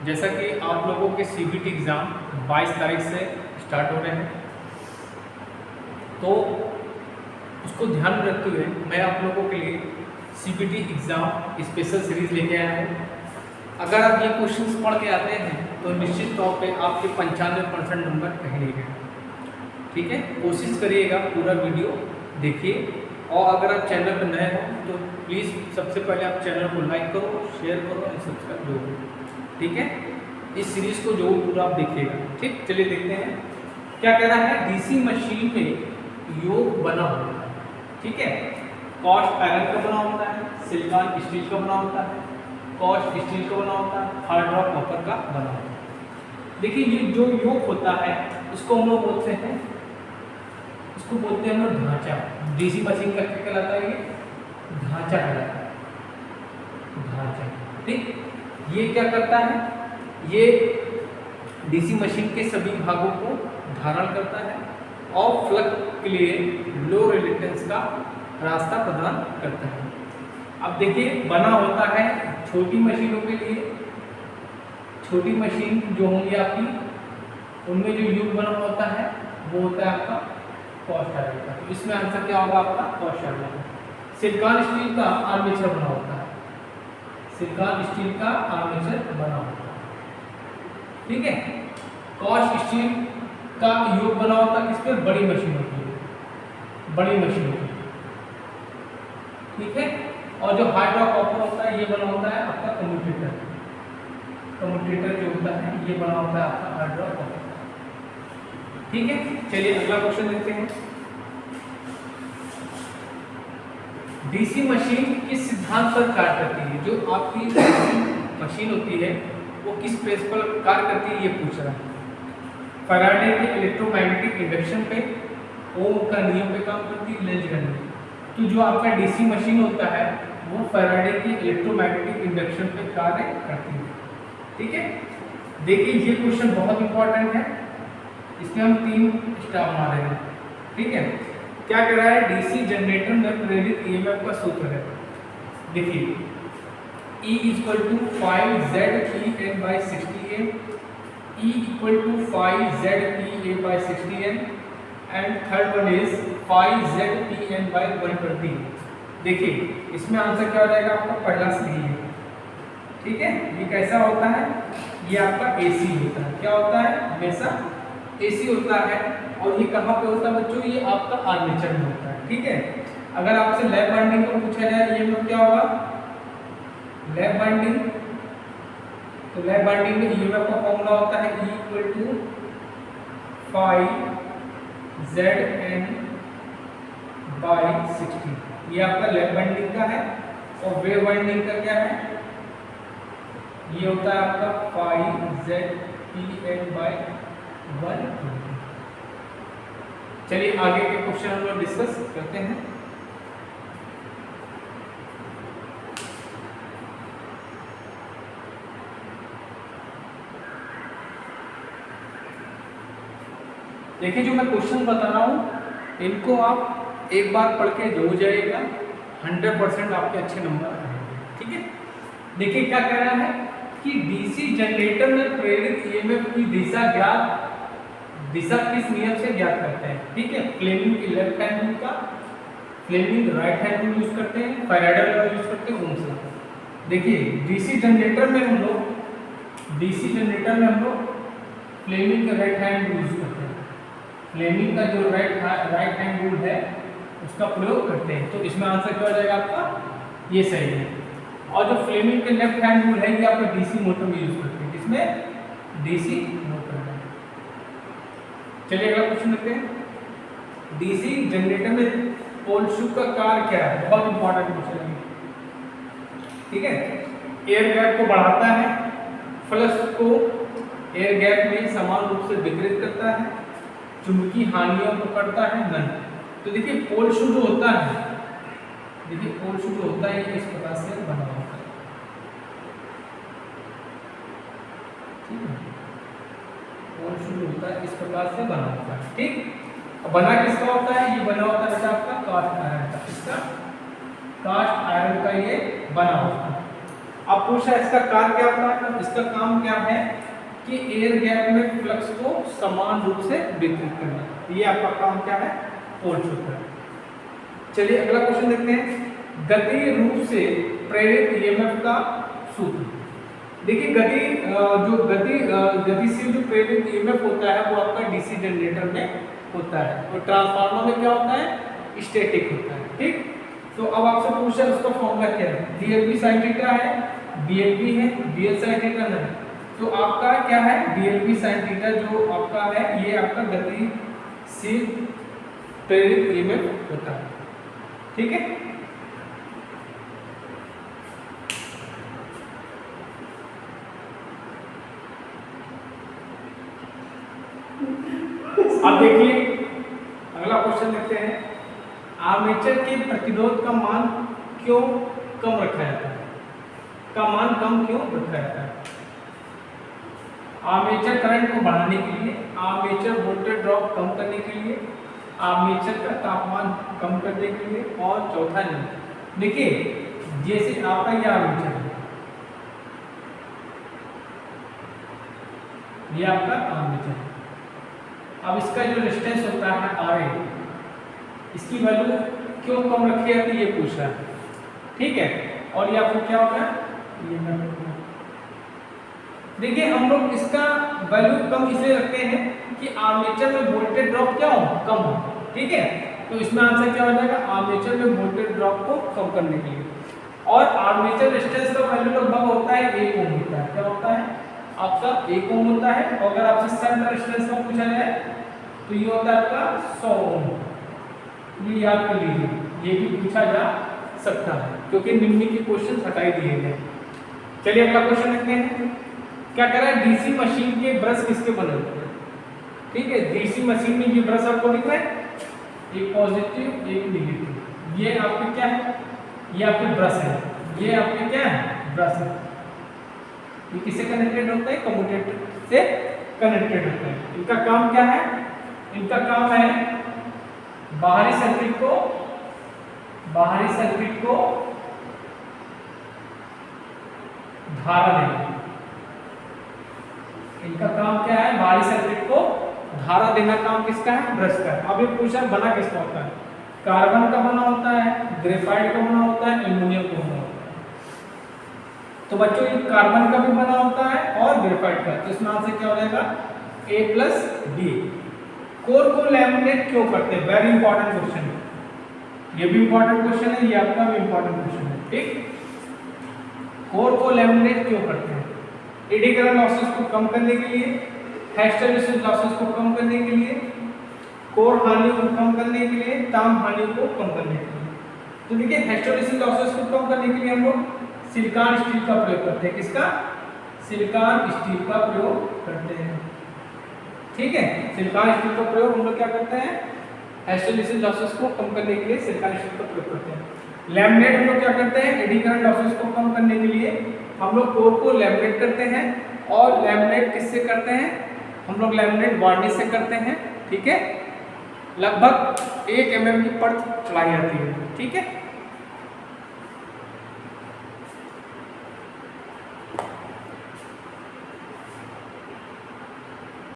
जैसा कि आप लोगों के सीबीटी एग्ज़ाम 22 तारीख से स्टार्ट हो रहे हैं, तो उसको ध्यान में रखते हुए मैं आप लोगों के लिए सीबीटी एग्ज़ाम स्पेशल सीरीज़ लेके आया हूँ। अगर आप ये क्वेश्चंस पढ़ के आते हैं तो निश्चित तौर पे आपके 95% नंबर कहीं नहीं गए। ठीक है, कोशिश करिएगा, पूरा वीडियो देखिए। और अगर आप चैनल पर नए हो तो प्लीज़ सबसे पहले आप चैनल को लाइक करो, शेयर करो एंड सब्सक्राइब जरूर। ठीक है, इस सीरीज़ को जरूर पूरा आप देखिएगा। ठीक, चलिए देखते हैं क्या कह रहा है। डीसी मशीन में योग बना होता है। ठीक है, कॉस्ट आयरन का बना होता है, सिलिकॉन स्टील का बना होता है, कॉस्ट स्टील का बना होता है, हार्ड रॉक कॉपर का बना होता है। देखिए, ये जो योग होता है इसको हम लोग बोलते हैं, इसको बोलते हैं हम लोग ढांचा। डीसी मशीन का क्या कहलाता है? ये ढांचा कहलाता है, ढांचा। ठीक, ये क्या करता है? ये डीसी मशीन के सभी भागों को धारण करता है और फ्लक्स के लिए लो रेजिस्टेंस का रास्ता प्रदान करता है। अब देखिए, बना होता है छोटी मशीनों के लिए। छोटी मशीन जो होंगी आपकी, उनमें जो योग बना होता है वो होता है आपका कॉस्ट आयरन का। तो इसमें आंसर क्या होगा आपका? Cost iron. सिलिकॉन स्टील का आर्मेचर बना होता है, सिलिकॉन स्टील का आर्मेचर बना होता है। ठीक है, कॉस्ट स्टील का योग बना होता है किस पे? बड़ी मशीनों के लिए, बड़ी मशीनों के लिए। ठीक है, और जो हार्ड रॉक कॉपर होता है ये बना होता है आपका कम्यूटेटर। कम्यूटेटर जो होता है ये बना होता है आपका हार्ड रॉक कॉपर। ठीक है, चलिए अगला क्वेश्चन देखते हैं। डीसी मशीन किस सिद्धांत पर कार्य करती है? जो आपकी मशीन होती है वो किस प्रिंसिपल पर कार्य करती है ये पूछ रहा है। फैराडे के इलेक्ट्रोमैग्नेटिक इंडक्शन पे, ओम का नियम पे काम करती है, लेंज का नियम। तो जो आपका डीसी मशीन होता है वो फैराडे के इलेक्ट्रोमैग्नेटिक इंडक्शन पे कार्य करती है। ठीक है, देखिए ये क्वेश्चन बहुत इंपॉर्टेंट है, इसमें हम 3 स्टार मारे हैं। ठीक है, क्या कह रहा है? डीसी जनरेटर में प्रेरित ईएमएफ का सूत्र है। देखिए, E = 5ZPN/60N, E = 5ZPA/60N and third one is 5ZPN/120। देखिए, इसमें आंसर क्या हो जाएगा आपका? पहला सही है। ठीक है, ये कैसा होता है? ये आपका एसी होता है। क्या होता है? हमेशा एसी होता है। और ये कहाँ पे होता है बच्चों? ये आपका आर्मेचर में होता है। ठीक है, अगर आपसे लैप वाइंडिंग को पूछा जाए ये मतलब क्या होगा? लैप वाइंडिंग, तो लैप वाइंडिंग में ईएमएफ का फॉर्मूला होता है E = 5ZN/60। ये आपका लैप वाइंडिंग का है। और वेव वाइंडिंग का क्या है? ये होता है आपका 5ZPN/120। चलिए आगे के क्वेश्चन हम लोग डिस्कस करते हैं। देखिए, जो मैं क्वेश्चन बता रहा हूँ इनको आप एक बार पढ़ के जरूर जाइएगा, 100% आपके अच्छे नंबर आएंगे। ठीक है, देखिए क्या कह रहा है कि डीसी जनरेटर में प्रेरित ईएमएफ की दिशा किस नियम से ज्ञात करते हैं? ठीक है, फ्लेमिंग की लेफ्ट हैंड रूल का, Fleming right hand rule use करते हैं, फैराडे लॉ यूज करते हैं, ओम्स लॉ। देखिए, डीसी जनरेटर में हम लोग फ्लेमिंग का राइट हैंड रूल यूज करते हैं। फ्लेमिंग का जो राइट हैंड रूल है उसका प्रयोग करते हैं। तो इसमें आंसर क्या हो जाएगा आपका? ये सही है। और जो फ्लेमिंग के लेफ्ट हैंड रूल है ये आपका डीसी मोटर में यूज करते हैं। किसमें? डीसी मोटर में। चलिए अगला क्वेश्चन देखते हैं। डीसी जनरेटर में पोल शू का कार्य क्या है? बहुत इंपॉर्टेंट क्वेश्चन है। ठीक है, एयर गैप को बढ़ाता है, फ्लक्स को एयर गैप में समान रूप से वितरित करता है, चुंबकीय हानियों को करता है नन। तो देखिए, पोल शू जो होता है, देखिए पोल शू जो होता है इस प्रकार से बना होता है। ठीक है, पोल शू जो होता है इस प्रकार से बना होता है। ठीक, अब बना किसका होता है? ये बना होता है आपका कास्ट आयरन का। इसका कास्ट आयरन का ये बना होता है। अब पूछा इसका कार्य क्या होता है, तो इसका काम क्या है कि एयर गैप में फ्लक्स को समान रूप से वितरित करना, ये आपका काम क्या है, फोर्स होता है। चलिए अगला क्वेश्चन देखते हैं, गति रूप से प्रेरित ईएमएफ का सूत्र। देखिए गतिशील जो प्रेरित ईएमएफ होता है वो आपका डीसी जनरेटर में होता है और ट्रांसफार्मर में क्या होता है, स्टैटिक होता है। ठीक, तो अब आपसे पूछा उसका फॉर्मूला क्या है, डीएलवी sin थीटा है, बीएलवी है, डीएल sin थीटा नहीं, तो आपका क्या है, डीएलवी sin थीटा जो आपका है ये आपका गतिशील प्रेरित ईएमएफ होता है। ठीक है, अब देखिए अगला क्वेश्चन देखते हैं, आर्मेचर के प्रतिरोध का मान क्यों कम रखा जाता है, का मान कम क्यों रखा जाता है। आर्मेचर करंट को बढ़ाने के लिए, आर्मेचर वोल्टेज ड्रॉप कम करने के लिए, आर्मेचर का तापमान कम करने के लिए, और चौथा नहीं। देखिए जैसे आपका यह आर्मेचर है, ये आपका आर्मेचर है, अब इसका जो रेजिस्टेंस होता है आर ए, इसकी वैल्यू क्यों कम रखी जाती है ये पूछ रहा है। ठीक है, और ये आपको क्या होगा, ये देखिए हम लोग इसका वैल्यू कम इसलिए रखते हैं कि आर्मेचर में वोल्टेज ड्रॉप क्या हो, कम हो। ठीक है, तो इसमें आंसर क्या हो जाएगा, आर्मेचर में वोल्टेज ड्रॉप को कम करने के लिए। और आर्मेचर रेजिस्टेंस का वैल्यू लगभग होता है 1 ओम होता है, क्या होता है आपका 1 ओम होता है। और अगर आपसे शंट रेजिस्टेंस का पूछा जाए तो ये होता है आपका 100 ओम, ये याद कर लीजिए, ये भी पूछा जा सकता है क्योंकि निम्न के क्वेश्चन हटाई दिए गए। चलिए अगला क्वेश्चन देखते हैं, क्या कह रहा है, डीसी मशीन के ब्रश किसके बने होते हैं। ठीक है, डीसी मशीन में ये ब्रश आपको दिख रहा है, एक पॉजिटिव एक नेगेटिव, ये आपके क्या है, ये आपके ब्रश है, ये आपके क्या है, ब्रश है। ये किससे कनेक्टेड होता है, कम्यूटेटर से कनेक्टेड होता है। इनका काम क्या है, इनका काम है बाहरी सर्किट को धारा देना। इनका काम क्या है, बाहरी सर्किट को धारा देना काम किसका है, ब्रश का है। अब ये पूछा बना किसका होता है, कार्बन का बना होता है, ग्रेफाइट का बना होता है, एल्युमिनियम का बना होता है। तो बच्चों ये कार्बन का भी बना होता है और ग्रेफाइट का, तो इसमें आंसर क्या हो जाएगा, A+D। कोर को लैमिनेट क्यों करते हैं, वेरी इंपॉर्टेंट क्वेश्चन है, ये भी इंपॉर्टेंट क्वेश्चन है, ये आपका भी इंपॉर्टेंट क्वेश्चन है। ठीक, कोर को लैमिनेट क्यों करते हैं, एडी करंट लॉसेस को कम करने के लिए, हिस्टैरिसीस लॉसेस को कम करने के लिए, कोर हानि को कम करने के लिए, ताम हानि को कम करने के लिए। तो देखिए हिस्टैरिसीस लॉसेस को कम करने के लिए हम लोग सिलिकॉन स्टील का प्रयोग करते हैं, किसका, सिलिकॉन स्टील का प्रयोग करते हैं। ठीक है, सिलिकॉन स्टील का प्रयोग हम लोग क्या करते हैं, हिस्टैरिसीस लॉसेस को कम करने के लिए सिलिकॉन स्टील का प्रयोग करते हैं। लैमिनेट हम लोग क्या करते हैं, एडी करंट लॉसेस को कम करने के लिए हम लोग कोर को लैमिनेट करते हैं, और लैमिनेट किससे करते हैं, हम लोग लैमिनेट वार्निश से करते हैं। ठीक है, लगभग 1 mm की परत चढ़ाई जाती है। ठीक है,